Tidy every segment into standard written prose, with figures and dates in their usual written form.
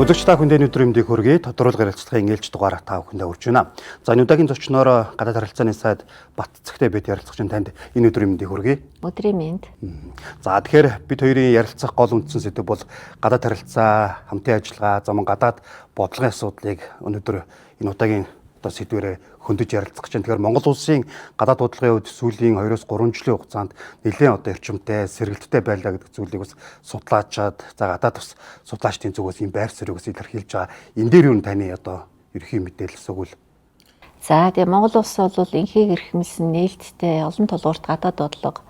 Үзэгч та бүхэнд өнөөдөр мэндийг хүргэе. Тодорхойлол ярилцлагын ээлж дугаар та бүхэндээ хүрч байна. За энэ удаагийн зочноор гадаад харилцааны сайд Батцэгтэй бид ярилцах чинь танд энэ өдрийн мэндийг хүргэе. Өдрийн мэнд. За тэгэхээр бид хоёрын ярилцах гол үндсэн сэдэв бол гадаад харилцаа, хамтын ажиллагаа, замун гадаад бодлогын асуудлыг өнөөдөр энэ удаагийн сэдвээр хөндөж ярилцах гэж байна. Тэгэхээр Монгол улсын гадаад бодлогын хувьд сүүлийн 2-3 жилийн хугацаанд нэлээд эрчимтэй, сэргэлттэй байлаа гэдэг зүйлийг бас судлаачаад, за гадаад бас судлаачдын зүгээс ийм байр суурийг бас илэрхийлж байгаа. Энэ дээр юу таны ерхий мэдээлэл өгвөл. За тэгээ Монгол улс бол инхийг эрхэмлсэн нээлттэй олон тулгуурт гадаад бодлого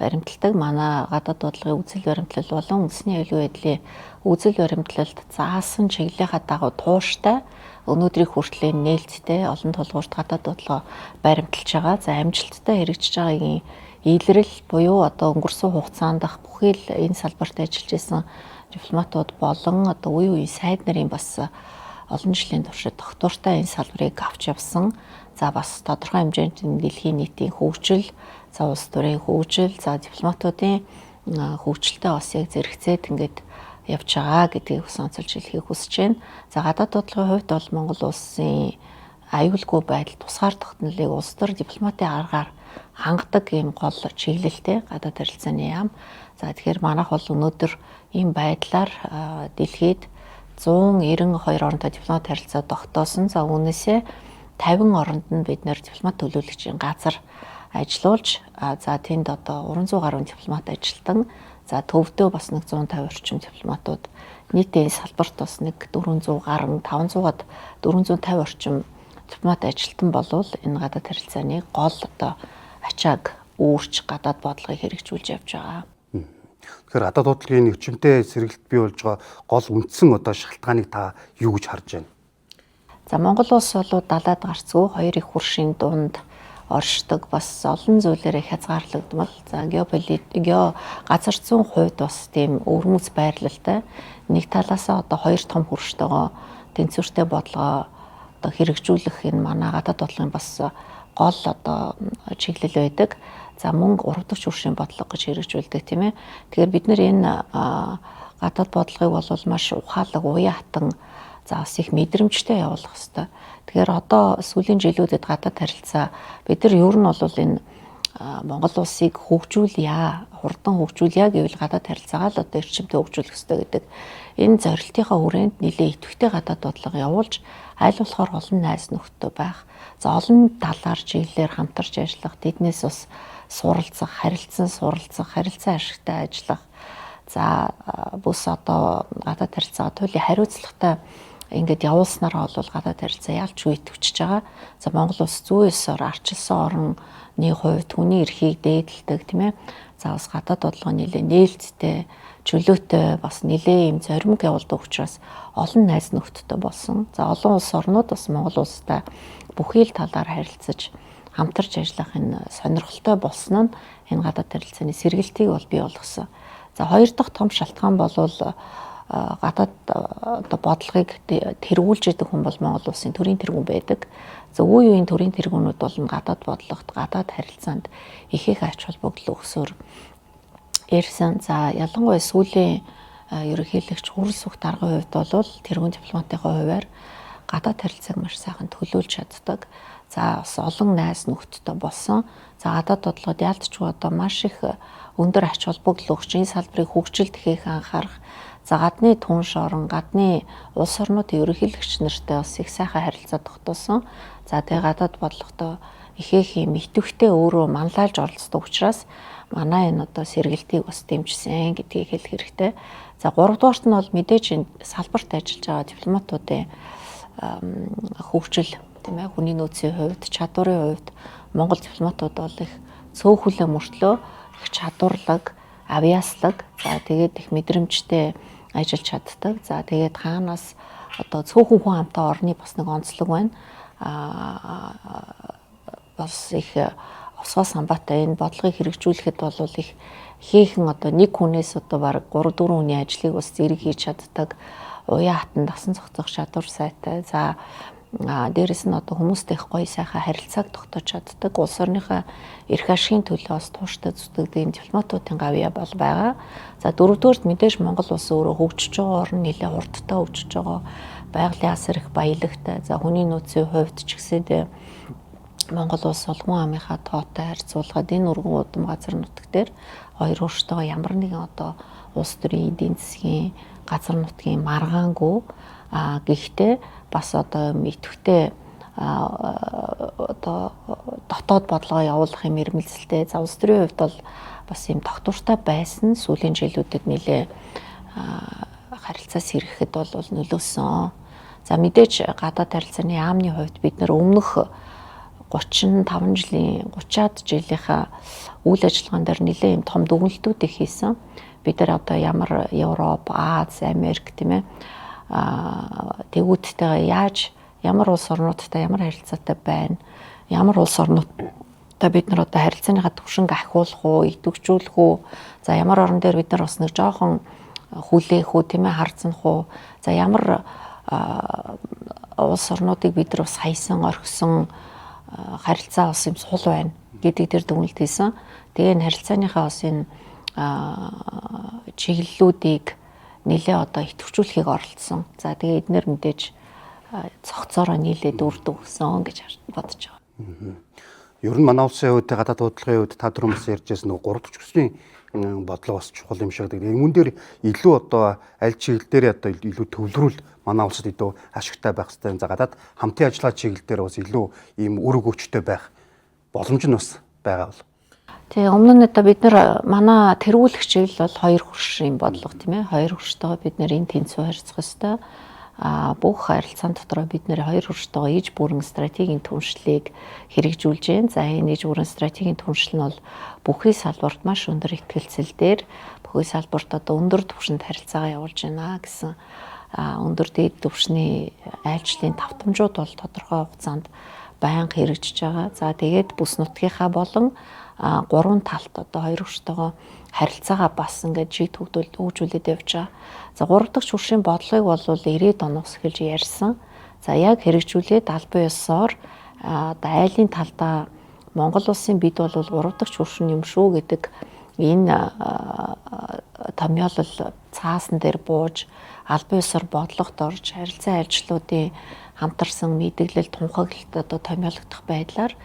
баримталдаг. Манай гадаад бодлогын үзэл баримтлал болон үндэсний аюулгүй байдлын үзэл баримтлалд заасан чиглэлийнхаа дагуу тууштай өнөөдрийг хүртэл нээлттэй олон тулгуурт гадаад бодлого баримталж байгаа. За амжилттай хэрэгжиж байгаагийн илрэл буюу өнгөрсөн хугацаанд бүхий л энэ салбарт ажиллаж исэн дипломатууд болон үе үеийн сайд нарын бас олон жилийн туршид доктортой энэ салбарыг авч явсан. За бас тодорхой хэмжээнд дэлхийн нийтийн хөгжил, за улс төрийн хөгжил, за дипломатуудын хөгжилтэй бас яг зэрэгцээд ингээд явж байгаа гэдгийг онцолж хэлхийг хүсэж байна. За гадаад бодлогын хувьд бол Монгол улсын аюулгүй байдал, тусгаар тогтнолыг улс төр дипломатын аргаар хангадаг ийм гол чиглэлтэй гадаад харилцааны яам. За тэгэхээр манайх бол өнөөдөр ийм байдлаар дэлхийд 192 оронтой дипломат харилцаа тогтоосон. За үүнээсээ 50 оронд нь бид нэр дипломат төлөөлөгчийн газар ажиллуулж, за тэнд 300 гаруй дипломат ажилтан, за төвдөө бас нэг 150 орчим дипломатууд нийтийн салбарт бас нэг 400 гаруй 500-аад 450 орчим дипломат ажилтан болвол энэ гадаад харилцааны гол ачааг үүрч гадаад бодлогыг хэрэгжүүлж явж байгаа. Тэгэхээр гадаад бодлогын эрчимтэй сэргэлт бий болж байгаа гол үндсэн шалтгааныг та юу гэж харж байна? За Монгол улс бол далайд гарцгүй хоёр их хуршийн дунд оршдог, бас олон зүйлээр хязгаарлагдмал. За газар зүйн хувьд бас тийм өвөрмөц байрлалтай. Нэг талаасаа хоёр том хурштойгоо тэнцвэртэй бодлогоо хэрэгжүүлэх энэ манай гадаад бодлогын бас гол чиглэл байдаг. За мөн урав дахь хуршийн бодлого гэж хэрэгжүүлдэг тийм ээ. Тэгэхээр бид нэр энэ гадаад бодлогыг бол маш ухаалаг, уян хатан, за бас их мэдрэмжтэй явуулах хэрэгтэй. Тэгэхээр сүүлийн жилүүдэд гадаад харилцаа бид нар ер нь бол энэ Монгол улсыг хөгжүүлье, хурдан хөгжүүлье гэвэл гадаад харилцаагаа л эрчимтэй хөгжүүлэх хэрэгтэй гэдэг энэ зорилтынхаа хүрээнд нэлээд идэвхтэй гадаад бодлого явуулж аль болохоор олон найз нөхдөд байх. За олон талаар чиглэлээр хамтарч ажиллах, тэднээс бас суралцах, харилцан ашигтай ажиллах. За бүс гадаад харилцаа туйлын хариуцлагатай ингээд явуулснараа бол гадаад харилцаа ялч үйтвчж байгаа. За Монгол улс зүй ёсоор арчилсан орны хувьд хүний эрхийг дээдэлдэг тийм ээ. За бас гадаад бодлого нэлээ нээлттэй, чөлөөтэй, бас нэлээ юм зоримог явуулдаг учраас олон найз нөхдөдтэй болсон. За олон улс орнууд бас Монгол улстай бүхий л талаар харилцаж хамтарч ажиллах энэ сонирхолтой болсон нь энэ гадаад харилцааны сэргэлтийг бол бий болгосон. За хоёр дахь том шалтгаан бол гадаад бодлогыг тэргүүлж идэг хүн бол Монгол улсын төрийн тэргүүн байдаг. За үе үеийн төрийн тэргүүнүүд бол гадаад бодлогот, гадаад харилцаанд их ач холбогдол өгсөөр ирсэн. За ялангуяа сүүлийн ерөнхийлөгч Хүрэл Сүх даргын хувьд бол тэргүүн дипломатынхаа хувьар гадаад харилцааг маш сайхан төлөөлж чаддаг. За бас олон найз нөхдөдтэй болсон. За гадаад бодлогод ялцчгүй маш их өндөр ач холбогдол өгч энэ салбарыг хөгжилд ихээхэн анхаарах. За гадны түнш орон, гадны улс орнуудын ерөнхийлөгч нартай бас их сайхан харилцаа тогтоосон. За тэгээ гадаад бодлоготой ихээх юм идэвхтэй өөрөө манлайлж оролцдог учраас манай энэ сэргэлтийг бас дэмжсэн гэдгийг хэлэх хэрэгтэй. За 3 дугаарт нь бол мэдээж энэ салбарт ажиллаж байгаа дипломатуудын хөгжил тийм ээ, хүний нөөцийн хувьд, чадварын хувьд Монгол дипломатууд бол их цөөхөлөө мөртлөө их чадварлаг, авьяаслаг, за тэгээд их мэдрэмжтэй ажиллаж чаддаг. За тэгээд хаанаас цөөхөн хүн амтай орны бас нэг онцлог байна. Бас их осгоо самбаатай энэ бодлогыг хэрэгжүүлэхэд бол их хийхэн нэг хүнээс бараг 3-4 хүний ажлыг бас зэрэг хийж чаддаг. Уян хатан дасан зохицох чадвар сайтай. За Дээрэс нь одоо хүмүүстэй их гоё сайхан харилцааг тогтоож чаддаг. Улс орныхаа эрх ашигын төлөө бас тууштай зүтгэдэг ийм дипломатуудын гавьяа бол байгаа. За дөрөвдүгээрт мэдээж Монгол улс өөрөө хөгжиж байгаа орн нэлээд хурдтай хөгжиж байгаа. Байгалийн асар их баялагтай. За хүний нөөцийн хувьд ч гэсэндээ Монгол улс улган амынхаа тоотой харьцуулахад энэ өргөн удам газар нутаг дээр хоёр хөрштойгоо ямар нэгэн одоо улс төрийн эдийн засгийн газар нутгийн маргаангүй гэхдээ бас одоо идэвхтэй одоо дотоод бодлогоо явуулах юм ирмэлцэлтэй. За улс төрийн хувьд бол бас юм тогтвортой байсан. Сүүлийн жилүүдэд нэлээ харилцаа сэргэхэд бол нөлөөсөн. За мэдээж гадаад харилцааны яамны хувьд бид нар өмнөх 35 жилийн 30-аад жилийнхаа үйл ажиллагаан дээр нэлээ юм том дүгнэлтүүдийг хийсэн. Бид нар одоо ямар Европ, Аз, Америк тийм ээ тэгүүдтэйгээ ямар улс орнуудтай ямар харилцаатай байна, ямар улс орнуудтай бид нар одоо харилцааныхаа түвшинг ахиулах уу, идэвхжүүлэх үү, за ямар орн дээр бид нар бас нэг жоохон хүлээх үү, тийм ээ харцнах уу, за ямар улс орнуудыг бид нар бас хайсан, орхисон харилцаа бас юм сул байна гэдэг дээр дүгнэлт хийсэн. Тэгээ энэ харилцааныхаа бас энэ чиглэлүүдийг нэлээ одоо идэвхжүүлэхийг оролцсон. За тэгээ эднэр мэдээж цогцоороо нийлээд үрдэг өгсөн гэж бодож байгаа. Ер нь манай улсын хувьд гадаад бодлогын хувьд та түрүүс ярьжсэн нэг 3 төвчсний бодлого бас чухал юм шиг гэдэг. Үүн дээр илүү одоо аль чиглэл дээр одоо илүү төвлөрүүл манай улсад илүү ашигтай байх хэрэгтэй. За гадаад хамтын ажиллагаа чиглэл дээр бас илүү ийм үр өгөөчтэй байх боломж нь бас байгаа бол. Тэгээ өмнө нь одоо бид нар манай тэргүүлэх чиглэл бол хоёр хөршийн бодлого тийм ээ. Хоёр хөрштойгоо бид нар энэ тэнцүү харьцах ёстой. Бүх харилцаан дотроо бид нэр хоёр хөрштойгоо иж бүрэн стратегийн түншлийг хэрэгжүүлж байна. За энэ иж бүрэн стратегийн түншил нь бол бүхий салбарт маш өндөр ихтгэлцэл дээр бүхий салбарт одоо өндөр түвшинд харилцаагаа явуулж байна гэсэн өндөр дээд түвшний айлчлалын давтамжууд бол тодорхой хугацаанд байнга хэрэгжиж байгаа. За тэгээд бүс нутгийнхаа болон гурван талт одоо хоёр хөрштойгоо харилцаагаа бас ингээд жиг хөгжүүлээд явж байгаа. За 3 дахь шүршийн бодлогыг бол 90-ад оноос эхэлж ярьсан. За яг хэрэгжүүлээд албан ёсоор одоо айлын талдаа Монгол улсын бид бол 3 дахь шүршин юм шүү гэдэг энэ томьёолол цаасан дээр бууж албан ёсоор бодлогот орж харилцан ажлуудын хамтарсан мэдээлэл тунхаглалт одоо томьёологдох байдлаар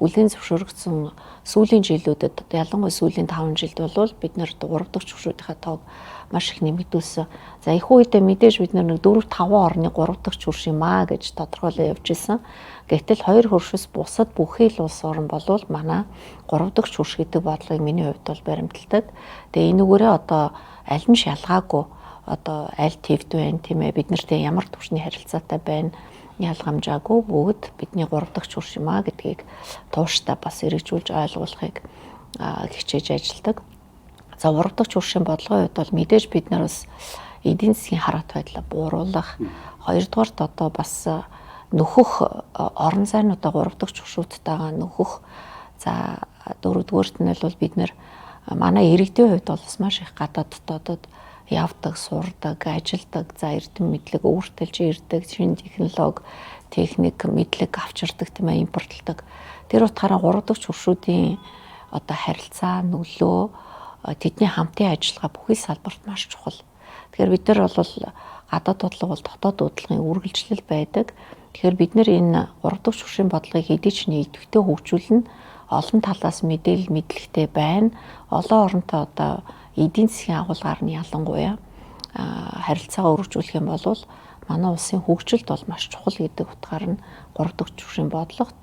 хүлээн зөвшөөрөгдсөн сүүлийн жилүүдэд ялангуяа сүүлийн 5 жилд бол бид нэр 3 дахь шүршүүдийнхаа тоог маш их нэмэгдүүлсэн. За их үедээ мэдээж бид нэг 4-5 орны 3 дахь шүрш юм аа гэж тодорхойлоо явж исэн. Гэтэл хоёр хөршөөс бусад бүхий л улс орн болвол манай 3 дахь шүрш гэдэг бодлогыг миний хувьд бол баримталдаг. Тэгээ энүүгээрээ одоо аль нь шалгаагүй одоо аль твд байна тийм ээ бид нартэй ямар түвшний харилцаатай байна ялгамжаагүй бүгд бидний 3 дахь шүрш юм аа гэдгийг тууштай бас хэрэгжүүлж ойлгуулахыг хичээж ажилладаг. За 3 дахь шүршийн бодлогын хувьд бол мэдээж бид нар бас эдийн засгийн хараат байдлаа бууруулах, хоёрдугаарт одоо бас нөхөх орон зайнуудаа 3 дахь шүршүүдтэйгээ нөхөх. За дөрөвдүгээрт нь бол бид нар манай иргэдийн хувьд бол бас маш их гадаад дотоодод явдаг, сурдаг, ажилдаг, за эрдэм мэдлэг өөртөлж ирдэг, шинэ технологи, техник, мэдлэг авчирдаг тийм ээ импортлдог. Тэр утгаараа 3 дахь шүршүүдийн одоо харилцаа, нөлөө, тэдний хамтын ажиллагаа бүхий салбарт маш чухал. Тэгэхээр бид нар бол гадаад бодлого бол дотоод бодлогын үргэлжлэл байдаг. Тэгэхээр бид нар энэ 3 дахь шүршийн бодлогыг хэдий ч нэгдвэхтэй хөгжүүлнэ, олон талаас мэдээлэл мэдлэгтэй байна. Олон оронтой одоо эдийн засгийн агуулгаар нь ялангуяа харилцаагаа өргөжүүлэх юм бол манай улсын хөгжилд бол маш чухал гэдэг утгаар нь 3 дахь шүршийн бодлогот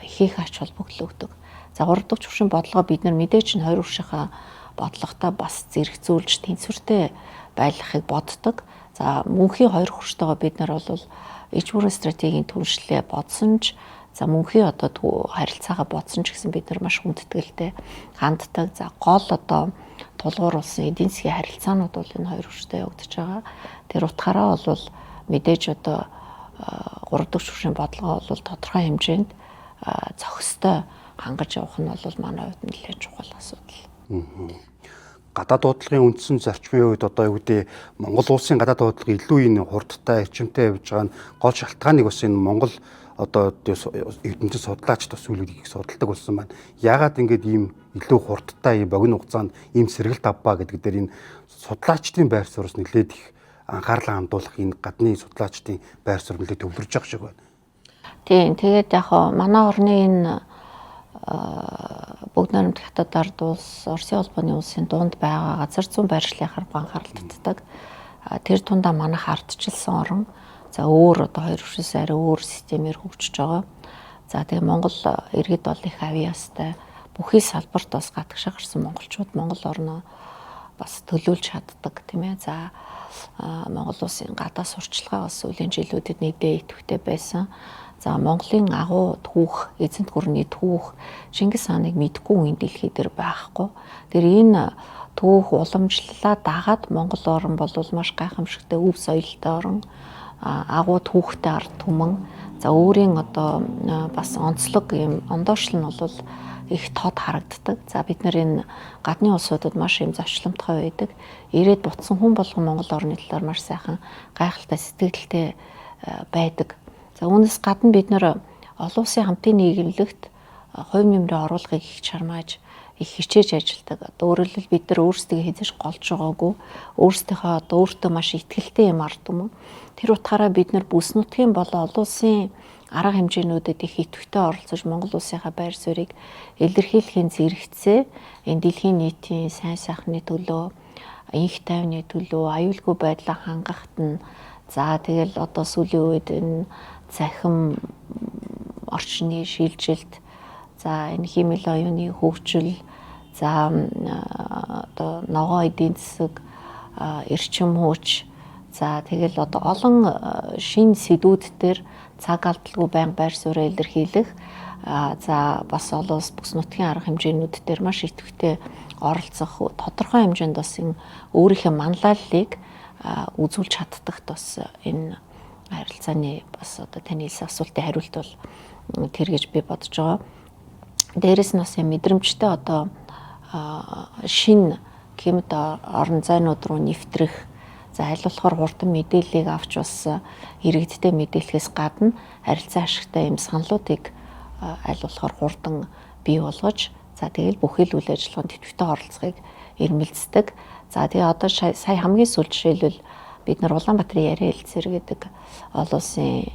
ихэнх ач холбогдол өгдөг. За 3 дахь шүршийн бодлогоо бид нар мэдээж нь 20 өршийнхаа бодлоготой бас зэрэгцүүлж тэнцвэртэй байлгахыг боддог. За мөнхийн 2 хөрштойгоо бид нар бол иж бүрэн стратегийн түншлэлээ бодсон ч за мөнхийн одоо харилцаагаа бодсон ч гэсэн бид нар маш хүндэтгэлтэй ханддаг. За гол одоо тулгуур улсын эдийн засгийн харилцаанууд бол энэ 2 хөрштэй явагдаж байгаа. Тэр утгаараа бол мэдээж одоо 3 дахь шүршийн бодлогоо бол тодорхой хэмжээнд зохистой хангаж явах нь бол манай хувьд нэлээд чухал асуудал. гадаад дуудлагын үндсэн зарчмын үед одоо юу гэдэг Монгол улсын гадаад дуудлага илүү энэ хурдтай эрчимтэй явж байгаа нь гол шалтгааныг бас энэ Монгол одоо эрдэмтэн судлаач бас зүйлүүдийг судалдаг болсон байна. Яагаад ингэж ийм илүү хурдтай ийм богино хугацаанд ийм сэргэлт авбаа гэдэг дээр энэ судлаачдын байр суурьс нэлээд их анхаарлаа хандуулах энэ гадны судлаачдын байр суурь нэлээд төвлөрж байгаа шиг байна. Тийм. Тэгээд яг манай орны энэ бүгд найрамдах хятад ард улс, Оросын холбооны улсын дунд байгаа газар зүйн байршлын харба анхаарал татдаг. Тэр тундаа манайх ардчилсан орон. За өөр одоо хоёр хөршөөс арай өөр системээр хөгжиж байгаа. За тэгээ Монгол иргэд бол их авьяастай. Бүхий салбарт бас гадагшаа гарсан монголчууд Монгол орноо бас төлөөлж чаддаг тийм ээ. За Монгол улсын гадаа сурчлагаа бас үеийн жилүүдэд нэгдээ идэвхтэй байсан. За Монголын агуу түүх, эзэнт гүрний түүх, Чингис хааныг мэдгүй үеийн дэлхий дээр байхгүй. Тэр энэ түүх уламжлалаа дагаад Монгол орн бол маш гайхамшигтай өв соёлтой орн, агуу түүхтэй ард түмэн. За өөрийн одоо бас онцлог юм ондоошлол нь бол их тод харагддаг. За бид нар энэ гадны улсуудад маш юм зочломтгой байдаг. Ирээд бутсан хүн болгон Монгол орны талаар маш сайхан гайхалтай сэтгэлтэй байдаг. За үүнээс гадна бид нар олон улсын хамтын нийгэмлэгт хувь нэмрээ оруулахыг их чармааж их хичээж ажилладаг. Одоо өөрөлдөл бид нар өөрсдөө хязгаарч голж байгаагүй, өөрсдийнхөө одоо өөртөө маш ихтгэлтэй юм ард юм. Тэр утгаараа бид нар бүс нутгийн болон олон улсын арга хэмжээнүүдэд их идэвхтэй оролцож Монгол улсынхаа байр суурийг илэрхийлэхийн зэрэгцээ энэ дэлхийн нийтийн сайн сайхны төлөө, инх тайвны төлөө, аюулгүй байдлаа хангахад нь за тэгэл одоо сүүлийн үед энэ цахим орчны шилжилт, за энэ химэл оюуны хөгжил, за одоо ногоо эдийн засаг, эрчим хүч, за тэгэл одоо олон шин сэдвүүд дээр цаг алдалгүй байнга байр суурь илэрхийлэх, за бас олон улс бүс нутгийн арга хэмжээнүүд дээр маш идэвхтэй оролцох, тодорхой хэмжээнд бас энэ өөрийнхөө манлайллыг үзүүлж чаддагт бас энэ харилцааны бас одоо таны хэлсэн асуултын хариулт бол тэр гэж би бодож байгаа. Дээрээс нь бас мэдрэмжтэй одоо шин гэмт орон зайнууд руу нэвтрэх, за аль болохоор хурдан мэдээллийг авч бас иргэдтэй мэдээлэхээс гадна харилцаа ашигтай юм саналуудыг аль болохоор хурдан бий болгож, за тэгэл бүхий л үйл ажиллагаанд идэвхтэй оролцохыг эрмэлздэг. За тэгээ одоо сая хамгийн сүүл жишээлбэл бид нар Улаанбаатарын яриа хэлцээр гэдэг олон улсын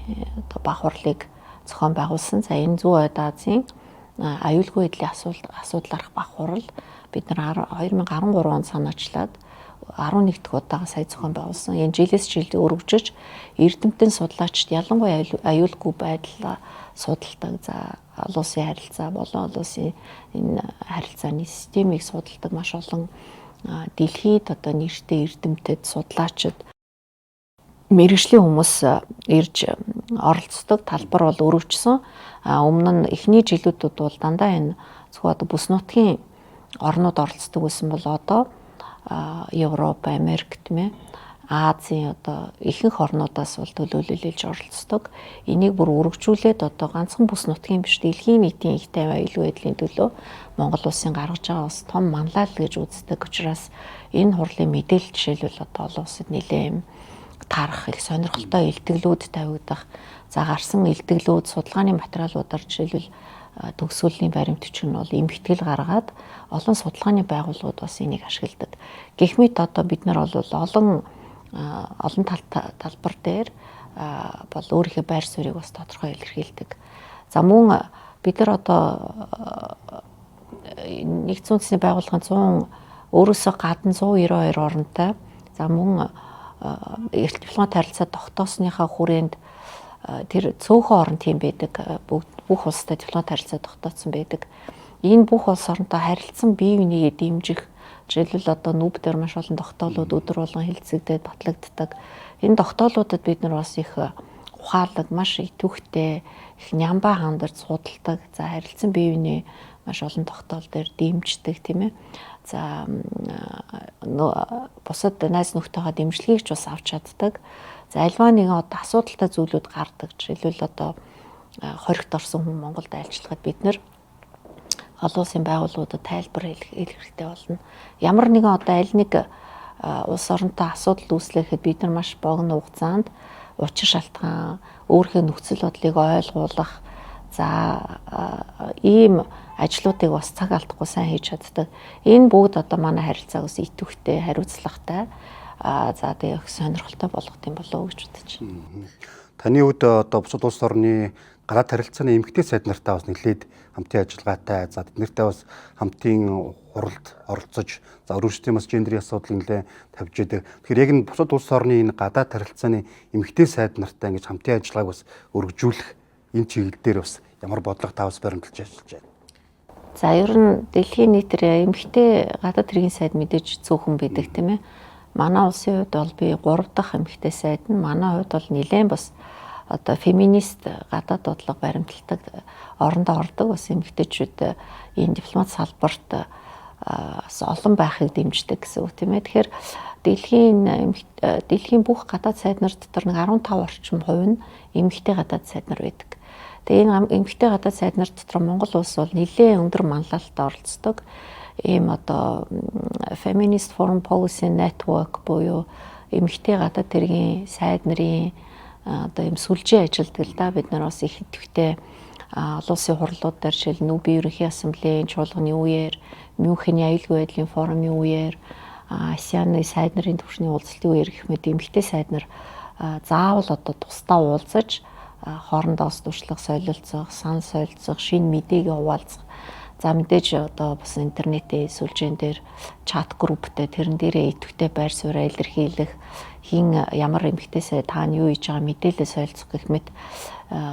баг хурлыг зохион байгуулсан. За энэ Зүүн Ойд Азийн аюулгүй байдлын асуудлаарх баг хурал бид нар 2013 онд санаачлаад 11 дахь удаага сая зохион байгуулсан. Энэ жилээс жилд өргөжөж эрдэмтэн судлаачид ялангуяа аюулгүй байдал судалдаг. За олон улсын харилцаа болон олон улсын энэ харилцааны системийг судалдаг маш олон дэлхийд одоо нэртэй эрдэмтэд, судлаачид, мэргэжлийн хүмүүс ирж оролцдог талбар бол өргөжсөн. Өмнө нь эхний жилүүдэд бол дандаа энэ зөвхөн одоо бүс нутгийн орнууд оролцдог байсан бол одоо Европ, Америк тийм ээ, Азийн одоо ихэнх орнуудаас бол төлөөлөлж оролцдог. Энийг бүр өргөжүүлээд одоо ганцхан бүс нутгийн биш дэлхийн нийтийн их тайван аюулгүй байдлын төлөө Монгол улсын гаргаж байгаа бас том манлайл гэж үздэг учраас энэ хурлын мэдээлэл жишээлбэл одоо олон улсад нэлээд тарах их сонирхолтой илтгэлүүд тавигдах, за гарсан илтгэлүүд судалгааны материалуудаар жишээлбэл төгсгөлийн баримтч нь бол эмхтгэл гаргаад олон судалгааны байгууллагууд бас энийг ашигладаг. Гэхмэд одоо бид нар бол олон талбар дээр бол өөрийнхөө байр суурийг бас тодорхой илэрхийлдэг. За мөн бид нар одоо нэгдсэн үндэсний байгууллагын 100 өөрөөсөө гадна 192 оронтой, за мөн дипломат харилцаа тогтоосныхаа хүрээнд тэр цөөхөн орн тийм байдаг, бүх улстай дипломат харилцаа тогтоосон байдаг. Энэ бүх улс оронтой харилцсан бие бинийгээ дэмжих, жишээлбэл одоо нүүб дээр маш олон тогтоолууд өдөр болгон хэлцэгдээд батлагддаг. Энэ тогтоолуудад бид нар бас их ухаалаг, маш идэвхтэй, их нямбаа хандарч судалдаг. За харилцсан бие биенээ маш олон тогтоол дээр дэмждэг тийм ээ. За бусад найз нөхдөйгөө дэмжлэгийг ч бас авч чаддаг. За альва нэгэн одоо асуудалтай зүйлүүд гардаг. Жишээлбэл одоо хоригт орсон хүн Монголд айлчлахад бид нар олон улсын байгууллагуудад тайлбар хэлэх хэрэгтэй болно. Ямар нэгэн одоо аль нэг улс оронтой асуудал үүслэхэд бид нар маш богино хугацаанд учир шалтгаан, өөрийнхөө нөхцөл бодлыг ойлгуулах, за ийм ажлуудыг бас цаг алдахгүй сайн хийж чаддаг. Энэ бүгд одоо манай харилцааг бас идэвхтэй, хариуцлагатай, за тэгээ сонирхолтой болгох юм болов уу гэж бодож байна. Таны хувьд одоо бусад улс орны гадаад харилцааны эмэгтэй сайд нартай бас нэлээд хамтын ажиллагаатай, за тэднэртэй бас хамтын хуралд оролцож, за өрөөсдийн бас гендерийн асуудлыг нэлээд тавьж идэг. Тэгэхээр яг энэ бусад улс орны энэ гадаад харилцааны эмэгтэй сайд нартай ингэж хамтын ажиллагааг бас өргөжүүлэх энэ чиглэл дээр бас ямар бодлого та бас баримталж ажиллаж байна? За ер нь дэлхийн нийтээр эмэгтэй гадаад хэргийн сайд мэдээж цөөхөн байдаг тийм ээ. Манай улсын хувьд бол би 3 дахь эмэгтэй сайд нь, манай хувьд бол нэлээд бас одоо феминист гадаад бодлого баримталдаг орондоо ордог бас эмэгтэйчүүд энэ дипломат салбарт олон байхыг дэмждэг гэсэн үг тийм ээ. Тэгэхээр дэлхийн бүх гадаад сайд нар дотор нэг 15 орчим хувь нь эмэгтэй гадаад сайд нар байдаг. Тэгээ энэ эмэгтэй гадаад сайд нар дотор Монгол улс бол нэлээд өндөр манлайлалтай оролцдог. Ийм одоо Feminist Foreign Policy Network буюу эмэгтэй гадаад хэргийн сайд нарын одоо ийм сүлжээ ажилдаг л да. Бид нар бас их идэвхтэй олон улсын хурлууд дээр жишээл Нүб ерөнхий ассамблеийн чуулганы үеэр, Мюнхений аюулгүй байдлын форумын үеэр, ASEAN-ы сайд нарын түвшний уулзалтын үеэр гэх мэт эмэгтэй сайд нар заавал одоо тусдаа уулзаж хоорондоо туршлага солилцох, сан солилцох, шинэ мэдээг хуваалцах. За мэдээж одоо бас интернетийн сүлжээн дээр чат групптэй тэрэн дээрээ идэвхтэй байр сууриа илэрхийлэх, хин ямар эмэгтэй сайд таана юу хийж байгаа мэдээлэл солилцох гэх мэт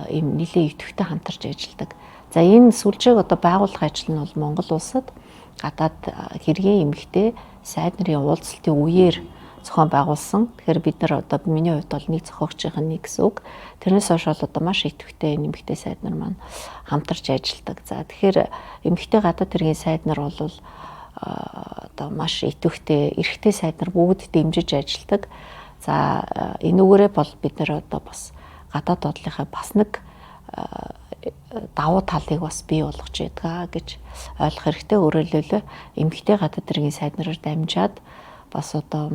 ийм нэлээд идэвхтэй хамтарч ажилладаг. За энэ сүлжээг одоо байгуулах ажил нь бол Монгол улсад гадаад хэргийн эмэгтэй сайд нарын уулзалтын үеэр зохион байгуулсан. Тэгэхээр бид нар одоо миний хувьд бол нэг зохиогчийн нэг гэсэн үг. Тэрнээс хойш бол одоо маш идэвхтэй эмэгтэй сайд нар маань хамтарч ажилладаг. За тэгэхээр эмэгтэй гадаад хэргийн сайд нар бол одоо маш идэвхтэй эрэгтэй сайд нар бүгд дэмжиж ажилладаг. За энүүгээрээ бол бид нар одоо бас гадаад бодлынхаа бас нэг давуу талыг бас бий болгож ядгаа гэж ойлгох хэрэгтэй. Өөрөөр хэлбэл эмэгтэй гадаад хэргийн сайд нараар дамжаад бас одоо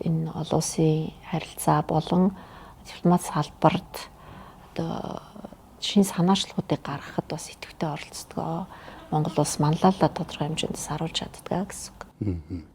энэ олон улсын харилцаа болон дипломат салбарт одоо шинэ санаачлалуудыг гаргахад бас идэвхтэй оролцдог. Монгол улс манлайлалаа тодорхой хэмжээнд саруулж чаддаг гэсэн үг.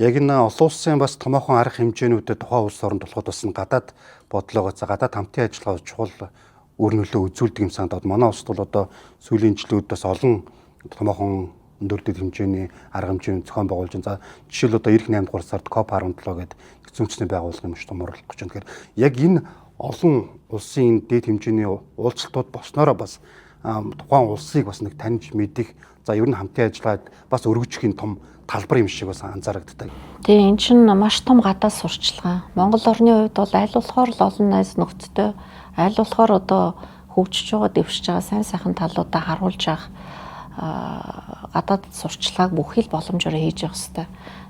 Яг энэ олон улсын бас томоохон арга хэмжээнүүдэд тухайн улс оронд болоход бас гадаад бодлогоо, гадаад хамтын ажиллагаа чухал өөр нөлөө үзүүлдэг юм санагдаад манай улсд бол одоо сүүлийн жилүүд бас олон томоохон өндөрдөд хэмжээний арга хэмжээний зохион байгуулж байна. За жишээл одоо эх 8 дугаар сард COP17 гэдэг нэгдсэн үндэсний байгууллагын маш том оролцох гэж байна. Тэгэхээр яг энэ олон улсын дээд хэмжээний уулзалтууд болсноороо бас тухайн улсыг бас нэг таньж мэдих, за ер нь хамтын ажиллагаад бас өргөжихийн том талбар юм шиг бас анзаарагддаг. Тэгээ эн чинь маш том гадаад сурчлагаа. Монгол орны хувьд бол аль болохоор л олон найз нөхдөдөө, аль болохоор одоо хөгжиж байгаа, дэвшиж байгаа сайн сайхан талуудаа харуулж авах гадаад сурчлагыг бүхий л боломжоор хийж явах хэрэгтэй.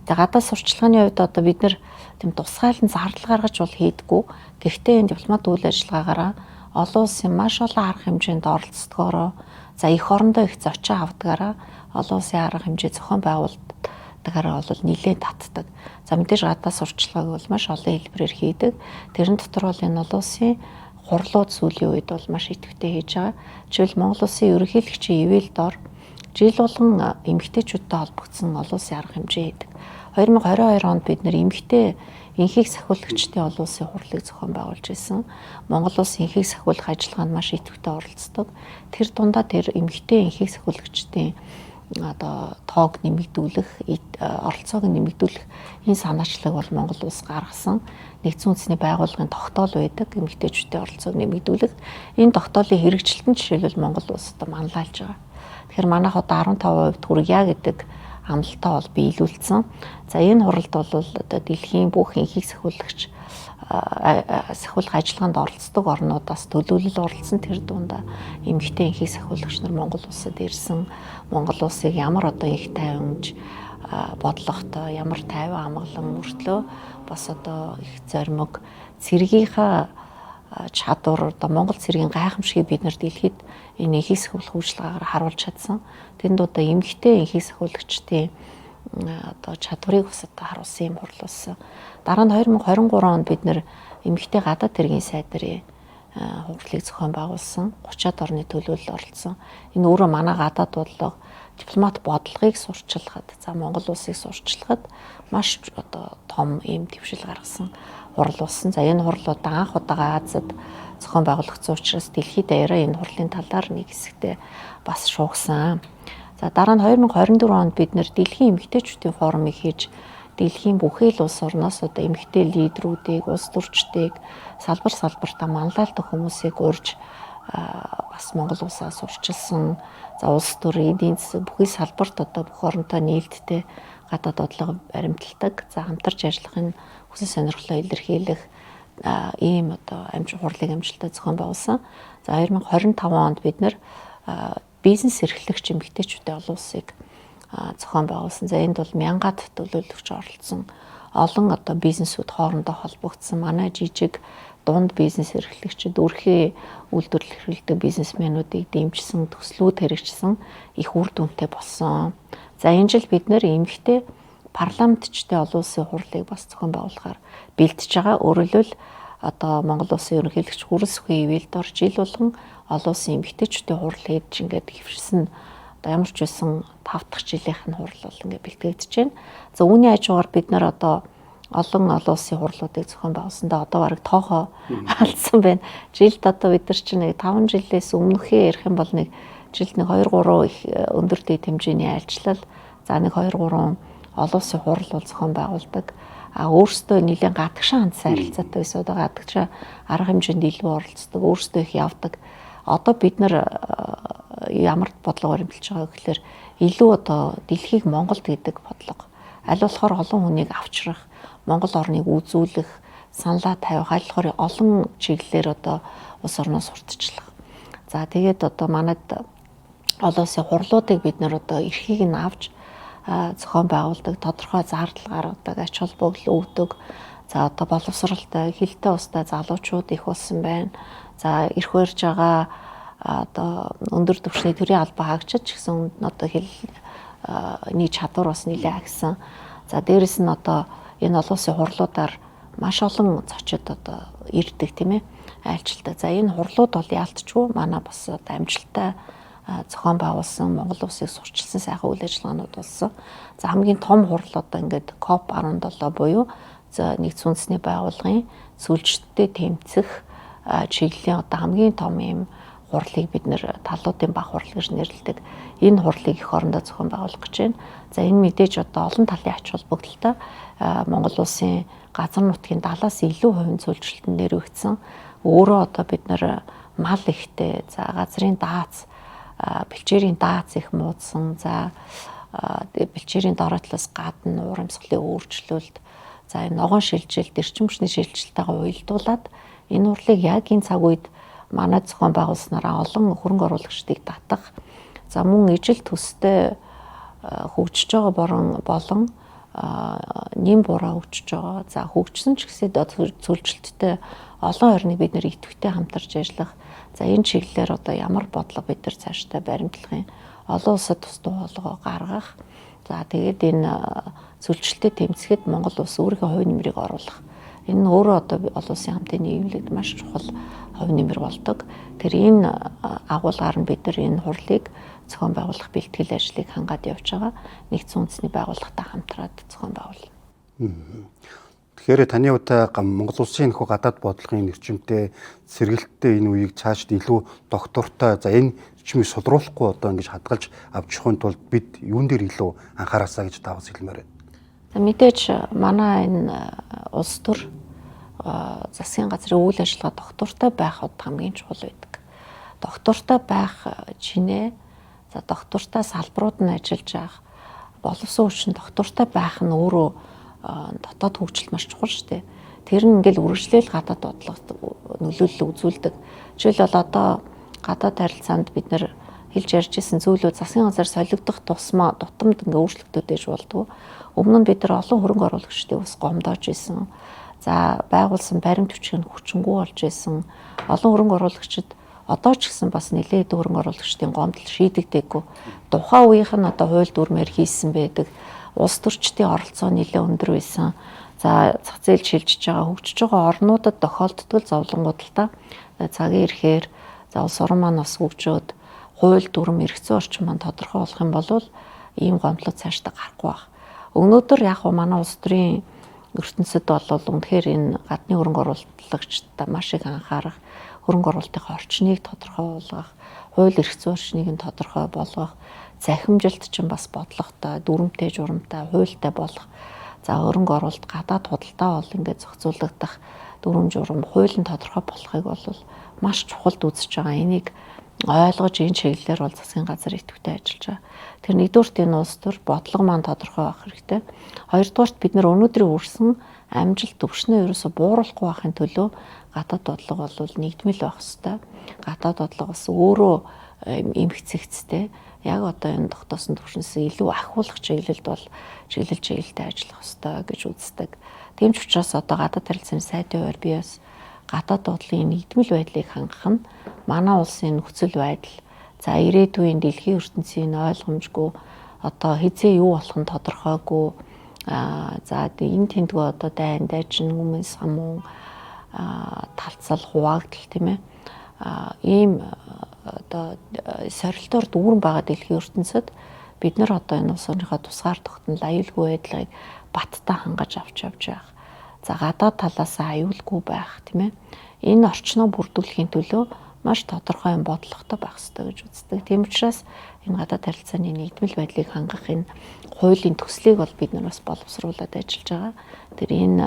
Тэгээ гадаад сурчлагын хувьд одоо бид нэр тийм тусгайлан зардал гаргаж бол хийдэггүй. Гэхдээ энэ дипломат үйл ажиллагаагаараа олон улсын маш олон арга хэмжээнд оролцдогоороо, за эх орондоо их зочин авдгаараа олон улсын арга хэмжээ зохион байгуулалтаараа бол нэлээд татдаг. За мэдээж гадаад сурчлагыг бол маш олон хэлбэрээр хийдэг. Тэрэн дотор бол энэ олон улсын хурлууд сүүлийн үед бол маш идэвхтэй хийж байгаа. Жишээл Монгол улсын ерөнхийлөгчийн ивэл дор жил болгон эмэгтэйчүүдтэй холбогдсон олон улсын арга хэмжээ хийдэг. 2022 онд бид нэр эмэгтэй энхийг сахиулагчдын олон улсын хурлыг зохион байгуулж ирсэн. Монгол улсын энхийг сахиулах ажиллагаанд маш идэвхтэй оролцдог. Тэр дундаа тэр эмэгтэй энхийг сахиулагчдын одоо тоог нэмэгдүүлэх, оролцоог нэмэгдүүлэх энэ санаачлалыг бол Монгол улс гаргасан. Нэгдсэн үндэсний байгууллагын тогтоол байдаг эмэгтэйчүүдийн оролцоог нэмэгдүүлэх. Энэ тогтоолын хэрэгжилтэн жишээлбэл Монгол улс одоо манлайлж байгаа. Тэгэхээр манайх одоо 15% хүргье гэдэг амлалтаа бол биелүүлсэн. За энэ хуралд бол одоо дэлхийн бүх энхийг сахиулагч сахиулах ажиллагаанд оролцдог орнуудаас төлөөлөл оролцсон. Тэр дундаа эмэгтэй энхийг сахиулагч нар Монгол улсад ирсэн. Монгол улсыг ямар одоо их тайванж бодлоготой, ямар тайван амгалан мөртлөө бас одоо их зоримог цэргийнхаа чадвар одоо Монгол цэргийн гайхамшигыг бид нар дэлхийд энэ энхийг сахиулах үйлчилгээгээр харуулж чадсан. Тэнд одоо эмэгтэй энхийг сахиулагчдын одоо чадварыг бас одоо харуулсан юм хурал болсон. Дараа нь 2023 онд бид нэр эмэгтэй гадаад хэргийн сайд нарын хурлыг зохион байгуулсан. 30-аад орны төлөөлөл оролцсон. Энэ өөрөө манай гадаад бодлого дипломат бодлогыг сурчлахад, за Монгол улсыг сурчлахад маш одоо том ийм төвшил гаргасан хурал болсон. За энэ хурал одоо анх удаага Азад зохион байгуулагдсан учраас дэлхийд даяараа энэ хурлын талаар нэг хэсэгтээ бас шуугсан. За дараа нь 2024 онд бид нэр дэлхийн эмэгтэйчүүдийн форумыг хийж дэлхийн бүхэл улс орноос одоо эмэгтэй лидерүүдийг, улс төрчдийг салбартаа манлайлдаг хүмүүсийг урьж бас Монгол улсаас урьдчилсан. За улс төрийн эдийн засаг бүхий салбарт одоо бүх оронтой нээлттэй гадаад бодлого баримталдаг. За хамтарч ажиллахын хүсэл сонирхлоо илэрхийлэх ийм одоо хурлыг амжилттай зохион байгуулсан. За 2025 онд бид нэр бизнес эрхлэгч эмэгтэйчүүдийн олон улсыг зохион байгуулсан. За энд бол мянгаад төлөөлөгч оролцсон. Олон одоо бизнесүүд хоорондоо холбогдсон. Манай жижиг дунд бизнес эрхлэгчид өрхий үйлдвэрлэл эрхлэдэг бизнесмэнүүдийг дэмжсэн, төслүүд хэрэгжсэн их үр дүнтэй болсон. За энэ жил бид нэр эмэгтэй парламентчдын олон улсын хурлыг бас зохион байгуулахаар бэлтэж байгаа. Өөрөлдвөл одоо Монгол улсын ерөнхийлөгч Хүрэлс Бүхий Ивэлдор жил болгон олон улсын эмэгтэйчүүдийн хурал хийж ингээд хэвшсэн. Одоо ямар ч байсан 5 дахь жилийнх нь хурал бол ингээд бэлтгэгдэж байна. За үүний хажуугаар бид нар одоо олон улсын хурлуудыг зохион байгуулсандаа одоо бараг тоохоо алдсан байна. Жилд одоо бид нар чинь нэг 5 жилээс өмнөхөө ярих юм бол нэг жилд нэг 2-3 их өндөр дэд хэмжээний айлчлал, за нэг 2-3 олон улсын хурал бол зохион байгуулдаг. Өөрсдөө нэлээд гадагшаа хандсан харилцаатай байсан. Одоо гадагшаа арга хэмжээнд илүү оролцдог, өөрсдөө их явдаг. Одоо бид нар ямар бодлогоор хэмтэлж байгаа гэхээр илүү одоо дэлхийг Монголд гэдэг бодлого. Аль болохоор олон хүнийг авчрах, Монгол орныг үзүүлэх, саналаа тавих, аль болохоор олон чиглэлээр одоо улс орноос сурталчлах. За тэгээд одоо манайд олон улсын хурлуудыг бид нар одоо эрхийг нь авч зохион байгуулдаг, тодорхой зардал гаргадаг, ач холбогдол өгдөг. За одоо боловсралтай, хилтэй устай залуучууд их болсон байна. За эрх барьж байгаа одоо өндөр түвшний төрийн албаа хаагчид ч гэсэн одоо хэлний чадвар бас нэлээд агсан. За дээрэс нь одоо энэ олон улсын хурлуудаар маш олон зочид одоо ирдэг тийм ээ, айлчилдаг. За энэ хурлууд бол яалтчгүй манай бас одоо амжилттай зохион байгуулсан, Монгол улсыг сурчилсан сайхан үйл ажиллагаанууд болсон. За хамгийн том хурал одоо ингээд COP17 буюу за нэгдсэн үндэсний байгууллагын сүлждтэй тэмцэх чиглэлийн одоо хамгийн том юм хурлыг бид нэр талуудын баг хурал гэж нэрлэдэг. Энэ хурлыг эх орондоо зохион байгуулах гэж байна. За энэ мэдээж одоо олон талын ач холбогдолтой Монгол улсын газар нутгийн 70-аас илүү хувийн зөвлөлтөнд нэрвэгдсэн. Өөрөө одоо бид нэр мал ихтэй, за газрын дааз, бэлчээрийн дааз их муудсан. За бэлчээрийн дорой талаас гадна уурамсгалын өөрчлөлт, за ногоон шилжилт, эрчим хүчний шилжилттэйгээ уялдуулаад энэ хурлыг яг энэ цаг үед манай зохион байгуулснараа олон хөрөнгө оруулагчдыг татах, за мөн ижил төстэй хөгжиж байгаа болон нэм бураа хөгжиж байгаа. За хөгжсөн ч гэсэн зөвлөлттэй олон орныг бид нэр идэвхтэй хамтарч ажиллах. За энэ чиглэлээр одоо ямар бодлого бид нар цаашдаа баримтлах юм. Олон улсад тус туулгоо гаргах. За тэгээд энэ зөвлөлттэй тэмцэхэд Монгол улс өөрийнхөө хувь нэмрийг оруулах. Энэ нь өөрөө одоо олон улсын хамтын нийгэмлэгт маш чухал хувь нэмэр болдог. Тэр энэ агуулгаар нь бид нар энэ хурлыг зохион байгуулах бэлтгэл ажлыг хангаад явж байгаа. Нэгдсэн үндэсний байгууллагатай хамтраад зохион байгуулна. Тэгэхээр таны хувьд Монгол улсын нөхөө гадаад бодлогын эрчимтэй сэргэлттэй энэ үеийг цаашд илүү доктортой, за энэ эрчмийг сулруулахгүй одоо ингэж хадгалж авч явахын тулд бид юун дээр илүү анхаараасаа гэж даваас хэлмээр байна. За мэдээж манай энэ улс төр засгийн газрын үйл ажиллагаа доктортой байх хамгийн чухал байдаг. Доктортой байх чинээ, за доктортой салбарууд нь ажиллаж явах, боловсон хүчин доктортой байх нь өөрөө дотоод хөгжилт маш чухал шүү дээ. Тэр нь ингээл үргэлжлээл гадаад бодлогот нөлөөлөл үзүүлдэг. Жишээлбэл одоо гадаад харилцаанд бид нэр хэлж ярьж исэн зүйлүүд засгийн газар солигдох тусмаа дутамд ингээ өөрчлөлтүүд ээж болдгоо. Өмнө нь бид нар олон хөрөнгө оруулагчдыг ус гомдоож исэн. За байгуулсан баримт хүчийг хүчингү болж исэн. Олон хөрөнгө оруулагчид одоо ч гэсэн бас нэлээд хөрөнгө оруулагчдын гомдол шийдэгдээгүй. Тухайн үеийнх нь одоо хууль дүрмээр хийсэн байдаг. Улс төрчдийн оролцоо нэлээд өндөр байсан. За зах зээл шилжиж байгаа хөгжиж байгаа орнуудад тохиолддог зовлонгууд л та цагийн ирэхээр за улс орн маань бас хөгжөөд хууль дүрм эрх зүйн орчин маань тодорхой болох юм бол ийм гомдлууд цаашдаа гарахгүй байх. Өнөөдөр яг уу манай улс төрийн ертөнцид бол үнэхээр энэ гадны хөрөнгө оруулагчдаа маш их анхаарах, хөрөнгө оруулалтын орчныг тодорхой болгох, хууль эрх зүйн орчныг нь тодорхой болгох, захимжилт чинь бас бодлоготой, дүрмтэй, журамтай, хуультай болох. За хөрөнгө оруулалт гадаад худалдаа бол ингээд зохицуулагдах дүрм журам хуулийн тодорхой болохыг бол маш чухалд үзэж байгаа. Энийг ойлгож энэ чиглэлээр бол засгийн газар идэвхтэй ажиллаж байгаа. Тэр нэгдүгürt энэ улс төр бодлого маань тодорхой байх хэрэгтэй. Хоёрдугаарт бид нар өнөөдрийн үрсэн амжилт төвшнөө ерөөсө бууруулахгүй байхын төлөө гадаад бодлого бол нэгдмэл байх хэрэгтэй. Гадаад бодлого бас өөрөө эмгцэгцтэй. Яг одоо энэ тогтоосон төвшнөөс илүү ахиулах чиглэлд бол чиглэлтэй ажиллах хэрэгтэй гэж үздэг. Тийм ч учраас одоо гадаад харилцааны сайдын хувьд би бас гадаад бодлогын нэгдмэл байдлыг хангах нь манай улсын нөхцөл байдал за ирээдүйн дэлхийн ертөнцийн ойлгомжгүй одоо хизээ юу болох нь тодорхойгүй за энэ тэмдгүү одоо дайн дайчин өмнө самун талцал хуваагдал тийм ээ ийм одоо сорилтоор дүүрэн байгаа дэлхийн ертөнцид бид нар одоо энэ улс орныхоо тусгаар тогтнол аюулгүй байдлыг баттай хангаж авч явж байгаа. За гадаад талаас аюулгүй байх тийм ээ. Энэ орчноо бүрдүүлэхийн төлөө маш тодорхой юм бодлоготой байх хэрэгтэй гэж үздэг. Тийм учраас энэ гадаад харилцааны нэгдмэл байдлыг хангах энэ хуулийн төслийг бол бид нар бас боловсруулад ажиллаж байгаа. Тэр энэ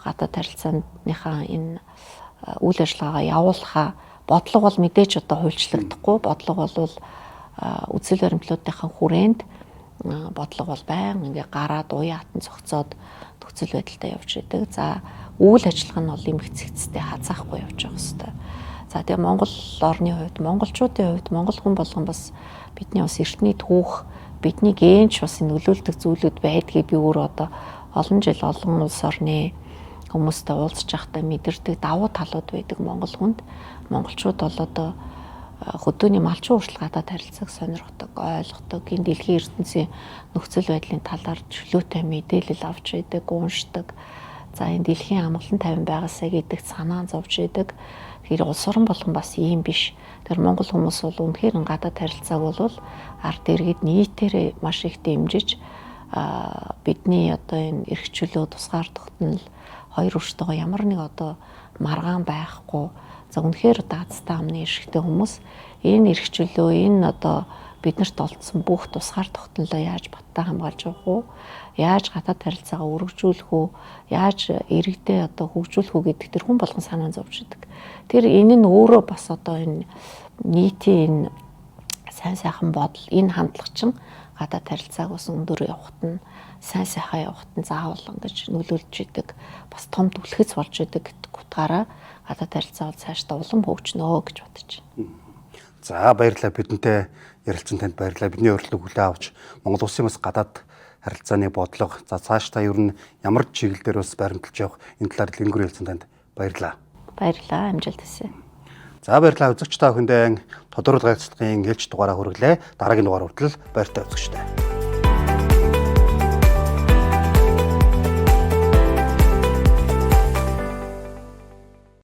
гадаад харилцааныхаа энэ үйл ажиллагаагаа явуулахаа бодлого бол мэдээж одоо хуульчлагдахгүй. Бодлого бол үзэл баримтлуудынхаа хүрээнд бодлого бол байнга ингээ гараад уян хатан цогцоод нөхцөл байдалтай явж идэг. За үйл ажиллагаа нь бол эмгцэгцтэй хазаахгүй явж байгаа хэвээр. За тэгээ Монгол орны хувьд, монголчуудын хувьд, монгол хүн болгон бас бидний бас эртний түүх, бидний генч бас нөлөөлдөг зүйлүүд байдгийг би өөрөө одоо олон жил олон улс орны хүмүүстэй уулзж байхдаа мэдэрдэг давуу талууд байдаг монгол хүнд. Монголчууд бол одоо хөдөөний малчин ууршлага гадаад харилцааг сонирхдог, ойлгодог, энэ дэлхийн ертөнцийн нөхцөл байдлын талаар чөлөөтэй мэдээлэл авч идэг, уншдаг. За энэ дэлхийн амгалан тайван байгаасаа гэдэг санаа зовж идэг. Тэгэхээр улс орн болгон бас ийм биш. Тэр монгол хүмүүс бол үнэхээр гадаад харилцааг бол ард иргэд нийтээрээ маш их дэмжиж бидний одоо энэ эрх чөлөө тусгаар тогтнол хоёр өрштэйгөө ямар нэг одоо маргаан байхгүй. За үнэхээр даацтай амны эрхтэй хүмүүс энэ эрх чөлөө энэ одоо биднэрт олдсон бүх тусгаар тогтнолоо яаж баттай хамгаалж явах уу? Яаж гадаад харилцаагаа өргөжүүлэх үү? Яаж иргэдээ одоо хөгжүүлэх үү гэдэг тэр хүн болгон санаа зовж идэг. Тэр энэ нь өөрөө бас одоо энэ нийтийн энэ сайн сайхан бодол энэ хандлага чинь гадаад харилцааг бас өндөр явахт нь сайн сайхан явахт нь заавал ингэж нөлөөлж идэг. Бас том түлхэц болж идэг гэдэг утгаараа гадаад харилцаа бол цаашдаа улам хөгжнөө гэж бодож байна. За баярлалаа, бидэнтэй ярилцсан танд баярлалаа. Бидний урилгыг хүлээн авч Монгол улсын бас гадаад харилцааны бодлого за цаашдаа ер нь ямар чиглэлээр бас баримталж явах энэ талаар дэлгэрэнгүй ярилцсан танд баярлалаа. Баярлалаа, амжилт хүсье. За баярлалаа үзэгч та бүхэндээ тодорхой гайцлагын ээлж дугаараа хүргэлээ. Дараагийн дугаар хүртэл баяртай үзэгчтэй.